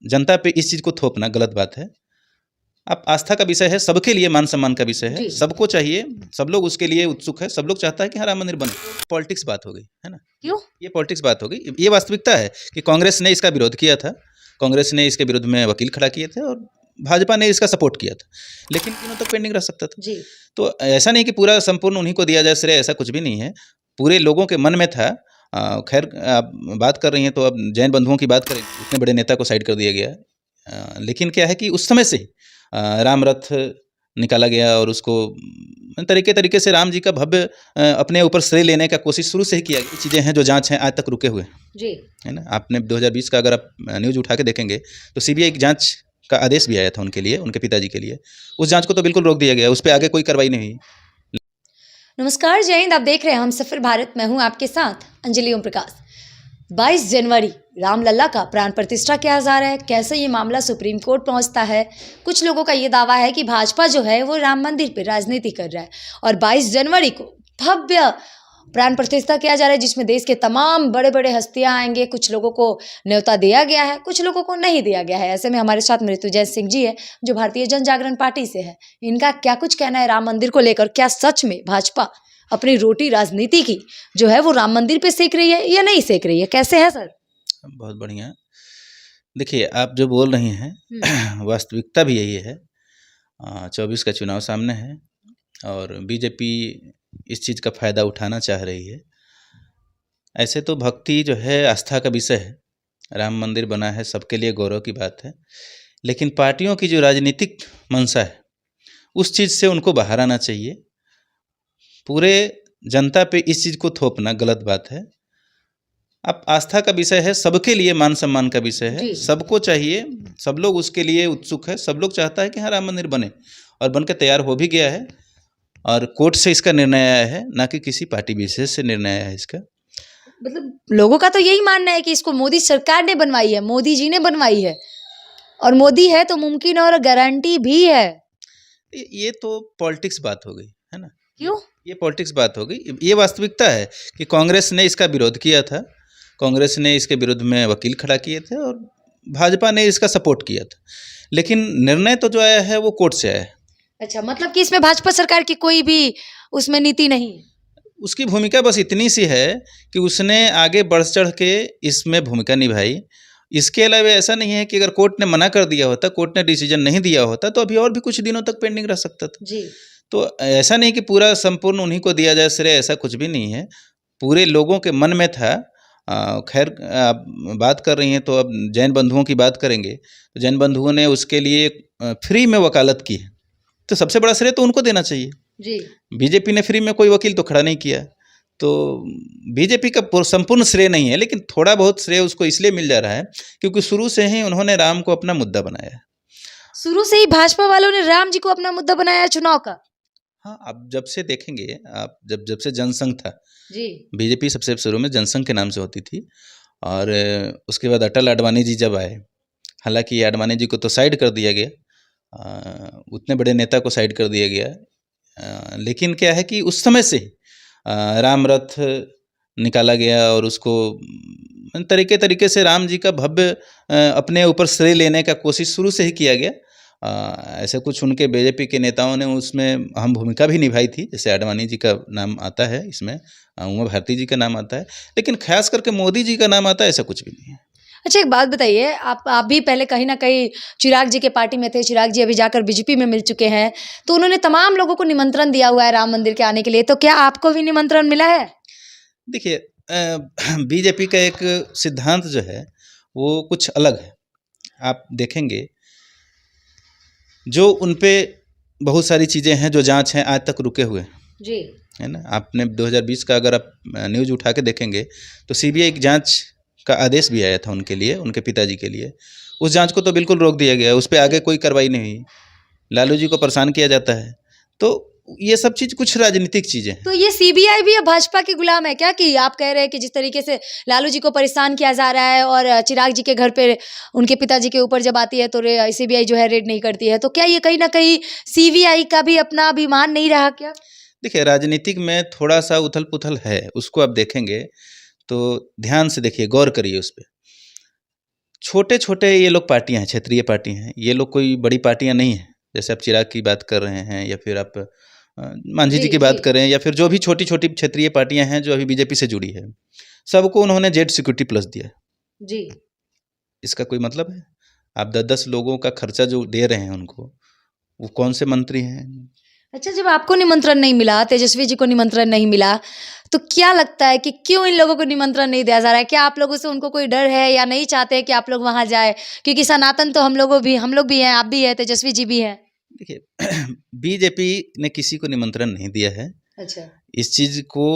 जनता पे इस चीज़ को थोपना गलत बात है। आप आस्था का विषय है, सबके लिए मान सम्मान का विषय है, सबको चाहिए, सब लोग उसके लिए उत्सुक है, सब लोग चाहता है कि हाँ राम मंदिर बने। पॉलिटिक्स बात हो गई है ना, क्यों? ये पॉलिटिक्स बात हो गई। ये वास्तविकता है कि कांग्रेस ने इसका विरोध किया था, कांग्रेस ने इसके विरुद्ध में वकील खड़ा किए थे और भाजपा ने इसका सपोर्ट किया था, लेकिन दिनों तक पेंडिंग रह सकता था जी। तो ऐसा नहीं कि पूरा संपूर्ण उन्हीं को दिया जाए श्रेय, ऐसा कुछ भी नहीं है, पूरे लोगों के मन में था। खैर आप बात कर रही हैं तो अब जैन बंधुओं की बात करें, इतने बड़े नेता को साइड कर दिया गया। लेकिन क्या है कि उस समय से राम रथ निकाला गया और उसको तरीके से राम जी का भव्य अपने ऊपर श्रेय लेने का कोशिश शुरू से ही किया गया। चीज़ें हैं जो जांच हैं आज तक रुके हुए जी है ना। आपने 2020 का अगर आप न्यूज़ उठा के देखेंगे तो सीबीआई की जांच का आदेश भी आया था उनके लिए, उनके पिताजी के लिए। उस जांच को तो बिल्कुल रोक दिया गया, उस पर आगे कोई कार्रवाई नहीं हुई। नमस्कार, जय हिंद। आप देख रहे हैं हमसफर भारत। मैं हूं आपके साथ अंजलि ओम प्रकाश। 22 जनवरी रामलला का प्राण प्रतिष्ठा किया जा रहा है। कैसे ये मामला सुप्रीम कोर्ट पहुंचता है। कुछ लोगों का ये दावा है कि भाजपा जो है वो राम मंदिर पे राजनीति कर रहा है और 22 जनवरी को भव्य प्राण प्रतिष्ठा किया जा रहा है, जिसमें देश के तमाम बड़े बड़े हस्तियां आएंगे। कुछ लोगों को न्योता दिया गया है, कुछ लोगों को नहीं दिया गया है। ऐसे में हमारे साथ मृत्युंजय सिंह जी है, जो भारतीय जन जागरण पार्टी से है। इनका क्या कुछ कहना है राम मंदिर को लेकर। क्या सच में भाजपा अपनी रोटी राजनीति की जो है वो राम मंदिर पे सेक रही है या नहीं सेक रही है? कैसे है सर? बहुत बढ़िया। देखिए, आप जो बोल रही हैं वास्तविकता भी यही है। 24 का चुनाव सामने है और बीजेपी इस चीज़ का फ़ायदा उठाना चाह रही है। ऐसे तो भक्ति जो है आस्था का विषय है, राम मंदिर बना है, सबके लिए गौरव की बात है। लेकिन पार्टियों की जो राजनीतिक मंशा है उस चीज़ से उनको बाहर आना चाहिए। पूरे जनता पे इस चीज़ को थोपना गलत बात है। अब आस्था का विषय है, सबके लिए मान सम्मान का विषय है, सबको चाहिए, सब लोग उसके लिए उत्सुक है, सब लोग चाहता है कि हाँ राम मंदिर बने और बनकर तैयार हो भी गया है और कोर्ट से इसका निर्णय आया है, ना कि किसी पार्टी विशेष से निर्णय आया है इसका। मतलब लोगों का तो यही मानना है कि इसको मोदी सरकार ने बनवाई है, मोदी जी ने बनवाई है और मोदी है तो मुमकिन और गारंटी भी है। ये तो पॉलिटिक्स बात हो गई है ना। क्यों? ये पॉलिटिक्स बात हो गई। ये वास्तविकता है कि कांग्रेस ने इसका विरोध किया था, कांग्रेस ने इसके विरुद्ध में वकील खड़ा किए थे और भाजपा ने इसका सपोर्ट किया था, लेकिन निर्णय तो जो आया है वो कोर्ट से आया है। अच्छा, मतलब कि इसमें भाजपा सरकार की कोई भी उसमें नीति नहीं है। उसकी भूमिका बस इतनी सी है कि उसने आगे बढ़ चढ़ के इसमें भूमिका निभाई। इसके अलावा ऐसा नहीं है कि अगर कोर्ट ने मना कर दिया होता, कोर्ट ने डिसीजन नहीं दिया होता तो अभी और भी कुछ दिनों तक पेंडिंग रह सकता था जी। तो ऐसा नहीं कि पूरा संपूर्ण उन्हीं को दिया जाए श्रेय, ऐसा कुछ भी नहीं है, पूरे लोगों के मन में था। खैर आप बात कर रही हैं तो अब जैन बंधुओं की बात करेंगे तो जैन बंधुओं ने उसके लिए फ्री में वकालत की है, तो सबसे बड़ा श्रेय तो उनको देना चाहिए जी। बीजेपी ने फ्री में कोई वकील तो खड़ा नहीं किया, तो बीजेपी का संपूर्ण श्रेय नहीं है, लेकिन थोड़ा बहुत श्रेय उसको इसलिए मिल जा रहा है क्योंकि शुरू से ही उन्होंने राम को अपना मुद्दा बनाया है। शुरू से ही भाजपा वालों ने राम जी को अपना मुद्दा बनाया चुनाव का। हाँ, आप जब से देखेंगे, आप जब से जनसंघ था जी, बीजेपी सबसे शुरू में जनसंघ के नाम से होती थी और उसके बाद अटल आडवाणी जी जब आए, हालांकि आडवाणी जी को तो साइड कर दिया गया, उतने बड़े नेता को साइड कर दिया गया, लेकिन क्या है कि उस समय से राम रथ निकाला गया और उसको तरीके से राम जी का भव्य अपने ऊपर श्रेय लेने का कोशिश शुरू से ही किया गया। ऐसे कुछ उनके बीजेपी के नेताओं ने उसमें अहम भूमिका भी निभाई थी, जैसे आडवाणी जी का नाम आता है इसमें, उमा भारती जी का नाम आता है, लेकिन खास करके मोदी जी का नाम आता है, ऐसा कुछ भी नहीं है। अच्छा एक बात बताइए, आप भी पहले कहीं ना कहीं चिराग जी के पार्टी में थे। चिराग जी अभी जाकर बीजेपी में मिल चुके हैं, तो उन्होंने तमाम लोगों को निमंत्रण दिया हुआ है राम मंदिर के आने के लिए, तो क्या आपको भी निमंत्रण मिला है? देखिए, बीजेपी का एक सिद्धांत जो है वो कुछ अलग है। आप देखेंगे जो उन पे बहुत सारी चीज़ें हैं जो जांच हैं आज तक रुके हुए जी, है ना। आपने 2020 का अगर आप न्यूज़ उठा के देखेंगे तो सीबीआई की जांच का आदेश भी आया था उनके लिए, उनके पिताजी के लिए। उस जांच को तो बिल्कुल रोक दिया गया, उस पर आगे कोई कार्रवाई नहीं हुई। लालू जी को परेशान किया जाता है, तो ये सब चीज़ कुछ राजनीतिक चीज़ें हैं। तो ये सीबीआई भी अब भाजपा की गुलाम है क्या? कि आप कह रहे हैं कि जिस तरीके से लालू जी को परेशान किया जा रहा है और चिराग जी के घर पे उनके पिताजी के ऊपर जब आती है तो सीबीआई जो है रेड नहीं करती है, तो क्या ये कहीं ना कहीं सीबीआई का भी अपना अभिमान नहीं रहा क्या? देखिए, राजनीतिक में थोड़ा सा उथल पुथल है, उसको आप देखेंगे तो ध्यान से देखिए, गौर करिए उस पर। छोटे-छोटे ये लोग पार्टियाँ हैं, क्षेत्रीय पार्टी हैं, ये लोग कोई बड़ी पार्टियाँ नहीं हैं। जैसे आप चिराग की बात कर रहे हैं या फिर आप मांझी जी जी, की जी। बात करें या फिर जो भी छोटी-छोटी क्षेत्रीय पार्टियाँ हैं जो अभी बीजेपी से जुड़ी है, सबको उन्होंने जेड सिक्योरिटी प्लस दिया है। जी। इसका कोई मतलब है? आप 10-10 लोगों का खर्चा जो दे रहे हैं उनको, वो कौन से मंत्री हैं? अच्छा, जब आपको निमंत्रण नहीं मिला, तेजस्वी जी को निमंत्रण नहीं मिला, तो क्या लगता है कि क्यों इन लोगों को निमंत्रण नहीं दिया जा रहा है? क्या आप लोगों से उनको कोई डर है या नहीं चाहते हैं कि आप लोग वहाँ जाएँ? क्योंकि सनातन तो हम लोग भी हैं, आप भी हैं, तेजस्वी जी भी हैं। देखिए बीजेपी ने किसी को निमंत्रण नहीं दिया है। अच्छा। इस चीज़ को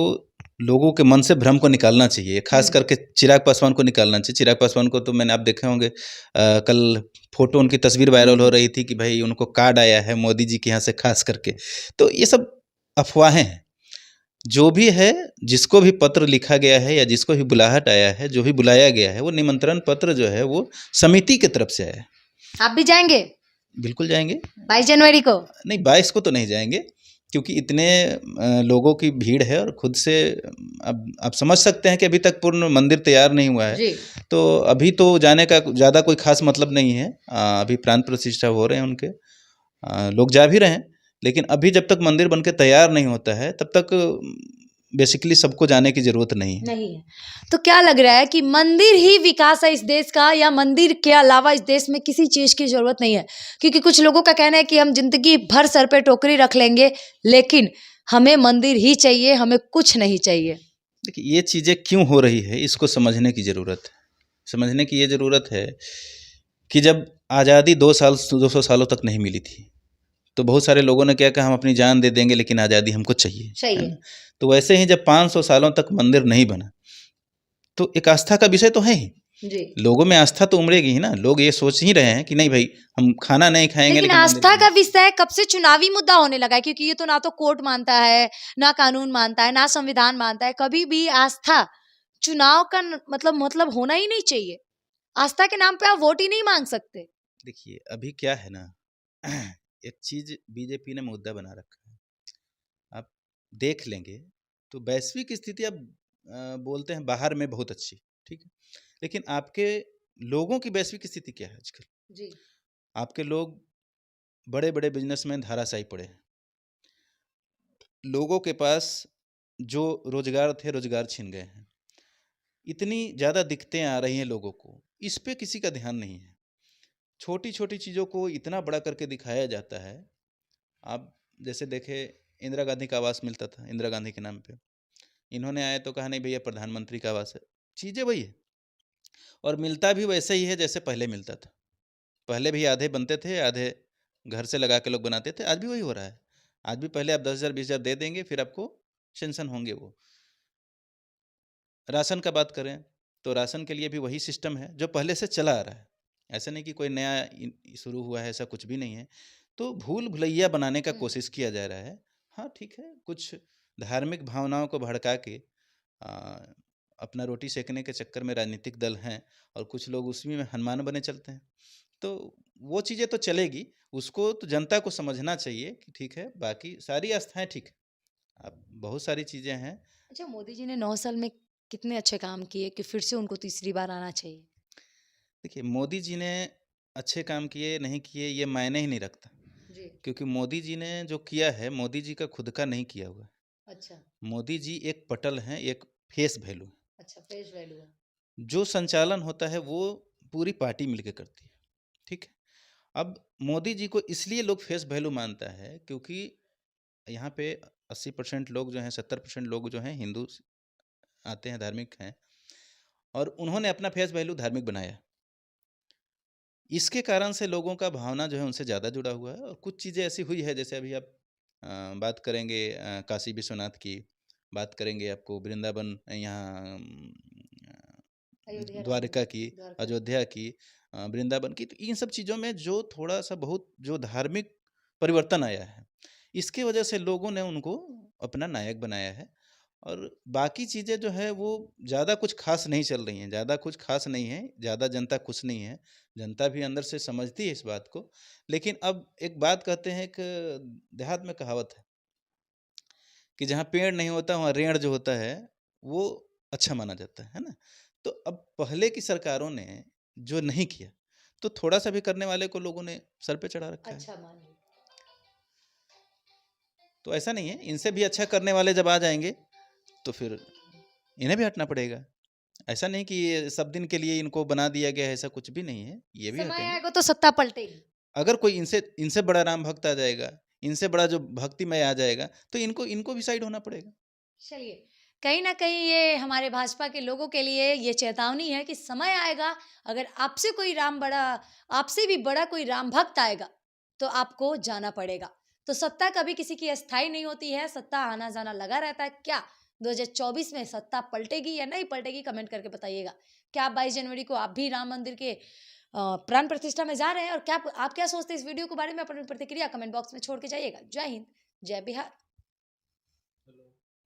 लोगों के मन से भ्रम को निकालना चाहिए, खास करके चिराग पासवान को निकालना चाहिए। चिराग पासवान को तो मैंने आप देखे होंगे कल फ़ोटो उनकी तस्वीर वायरल हो रही थी कि भाई उनको कार्ड आया है मोदी जी के यहाँ से खास करके। तो ये सब अफ़वाहें हैं। जो भी है, जिसको भी पत्र लिखा गया है या जिसको भी बुलाहट आया है, जो भी बुलाया गया है, वो निमंत्रण पत्र जो है वो समिति की तरफ से आया है। आप भी जाएँगे बिल्कुल जाएँगे। 22 जनवरी को? नहीं 22 को तो नहीं जाएँगे क्योंकि इतने लोगों की भीड़ है और खुद से अब आप समझ सकते हैं कि अभी तक पूर्ण मंदिर तैयार नहीं हुआ है। जी। तो अभी तो जाने का ज़्यादा कोई ख़ास मतलब नहीं है। अभी प्राण प्रतिष्ठा हो रहे हैं उनके। लोग जा भी रहे हैं, लेकिन अभी जब तक मंदिर बन के तैयार नहीं होता है, तब तक बेसिकली सबको जाने की ज़रूरत नहीं है। नहीं है। तो क्या लग रहा है कि मंदिर ही विकास है इस देश का या मंदिर के अलावा इस देश में किसी चीज़ की ज़रूरत नहीं है? क्योंकि कुछ लोगों का कहना है कि हम ज़िंदगी भर सर पे टोकरी रख लेंगे, लेकिन हमें मंदिर ही चाहिए, हमें कुछ नहीं चाहिए। देखिए, ये चीज़ें क्यों हो रही है, इसको समझने की ज़रूरत है। समझने की ये ज़रूरत है कि जब आज़ादी 200 सालों तक नहीं मिली थी, तो बहुत सारे लोगों ने क्या कहा हम अपनी जान दे देंगे लेकिन आज़ादी हमको चाहिए, सही है है। ना? तो वैसे ही जब 500 सालों तक मंदिर नहीं बना, तो एक आस्था का विषय तो है ही। जी। लोगों में आस्था तो उमड़ेगी ही ना, लोग ये सोच ही रहे हैं कि नहीं भाई हम खाना नहीं खाएँगे लेकिन लेकिन मंदिर आस्था का बनेगा। विषय कब से चुनावी मुद्दा होने लगा है क्योंकि ये तो ना तो कोर्ट मानता है, ना कानून मानता है, ना संविधान मानता है। कभी भी आस्था चुनाव का मतलब होना ही नहीं चाहिए। आस्था के नाम पे आप वोट ही नहीं मांग सकते। देखिए, अभी क्या है ना एक चीज़ बीजेपी ने मुद्दा बना रखा है। आप देख लेंगे तो वैश्विक स्थिति अब बोलते हैं बाहर में बहुत अच्छी, ठीक है? लेकिन आपके लोगों की वैश्विक स्थिति क्या है आजकल? जी। आपके लोग बड़े-बड़े बिज़नेसमैन धराशायी पड़े हैं। लोगों के पास जो रोज़गार थे, रोज़गार छिन गए हैं। इतनी ज़्यादा दिक्कतें आ रही हैं लोगों को, इस पे किसी का ध्यान नहीं है। छोटी-छोटी चीज़ों को इतना बड़ा करके दिखाया जाता है। आप जैसे देखें इंदिरा गांधी का आवास मिलता था, इंदिरा गांधी के नाम पे। इन्होंने आए तो कहा नहीं भैया प्रधानमंत्री का आवास है। चीज़ें वही है और मिलता भी वैसे ही है जैसे पहले मिलता था। पहले भी आधे बनते थे, आधे घर से लगा के लोग बनाते थे, आज भी वही हो रहा है। आज भी पहले आप 10,000 20,000 दे देंगे फिर आपको सेंक्शन होंगे वो। राशन का बात करें तो राशन के लिए भी वही सिस्टम है जो पहले से चला आ रहा है। ऐसा नहीं कि कोई नया शुरू हुआ है, ऐसा कुछ भी नहीं है। तो भूल भुलैया बनाने का कोशिश किया जा रहा है। हाँ ठीक है, कुछ धार्मिक भावनाओं को भड़का के आ, अपना रोटी सेकने के चक्कर में राजनीतिक दल हैं और कुछ लोग उसी में हनुमान बने चलते हैं। तो वो चीज़ें तो चलेगी, उसको तो जनता को समझना चाहिए कि ठीक है, बाकी सारी आस्थाएं ठीक है। अब बहुत सारी चीज़ें हैं। अच्छा, मोदी जी ने 9 साल में कितने अच्छे काम किए कि फिर से उनको तीसरी बार आना चाहिए? देखिए मोदी जी ने अच्छे काम किए नहीं किए ये मायने ही नहीं रखता, जी। क्योंकि मोदी जी ने जो किया है मोदी जी का खुद का नहीं किया हुआ है। अच्छा। मोदी जी एक पटल हैं, एक फेस वैल्यू है। अच्छा, फेस वैल्यू है। जो संचालन होता है वो पूरी पार्टी मिलके करती है, ठीक है? अब मोदी जी को इसलिए लोग फेस वैल्यू मानता है क्योंकि यहाँ पे 80% लोग जो हैं, 70% लोग जो हैं हिंदू आते हैं, धार्मिक हैं और उन्होंने अपना फेस वैल्यू धार्मिक बनाया। इसके कारण से लोगों का भावना जो है उनसे ज़्यादा जुड़ा हुआ है और कुछ चीज़ें ऐसी हुई है जैसे अभी आप बात करेंगे काशी विश्वनाथ की, बात करेंगे आपको वृंदावन यहाँ अयोध्या राम द्वारका की, द्वारका। अयोध्या की, वृंदावन की, तो इन सब चीज़ों में जो थोड़ा-सा बहुत जो धार्मिक परिवर्तन आया है, इसकी वजह से लोगों ने उनको अपना नायक बनाया है और बाकी चीज़ें जो है वो ज़्यादा कुछ ख़ास नहीं चल रही हैं, ज़्यादा कुछ ख़ास नहीं है, ज़्यादा जनता खुश नहीं है। जनता भी अंदर से समझती है इस बात को, लेकिन अब एक बात कहते हैं, एक देहात में कहावत है कि जहाँ पेड़ नहीं होता वहाँ रेंड़ जो होता है वो अच्छा माना जाता है ना? तो अब पहले की सरकारों ने जो नहीं किया, तो थोड़ा-सा भी करने वाले को लोगों ने सर पे चढ़ा रखा है। अच्छा मान ली। तो ऐसा नहीं है, इनसे भी अच्छा करने वाले जब आ जाएँगे, तो फिर इन्हें भी हटना पड़ेगा। ऐसा नहीं कि ये सब दिन के लिए इनको बना दिया गया है, ऐसा कुछ भी नहीं है, ये भी समय हटेंगे। आएगा तो सत्ता पलटेगी। अगर कोई इनसे इनसे बड़ा राम भक्त आ जाएगा, इनसे बड़ा जो भक्तिमय आ जाएगा, तो इनको इनको भी साइड होना पड़ेगा। चलिए, कहीं न कहीं ये हमारे भाजपा के लोगों के लिए ये चेतावनी है कि समय आएगा, अगर आपसे भी बड़ा कोई राम भक्त आएगा, तो आपको जाना पड़ेगा। तो सत्ता कभी किसी की अस्थायी नहीं होती है, सत्ता आना-जाना लगा रहता है। क्या 2024 में सत्ता पलटेगी या नहीं पलटेगी? कमेंट करके बताइएगा। क्या आप 22 जनवरी को आप भी राम मंदिर के प्राण प्रतिष्ठा में जा रहे हैं? और क्या आप क्या सोचते हैं इस वीडियो के बारे में? अपनी प्रतिक्रिया कमेंट बॉक्स में छोड़ के जाइएगा। जय हिंद, जय बिहार।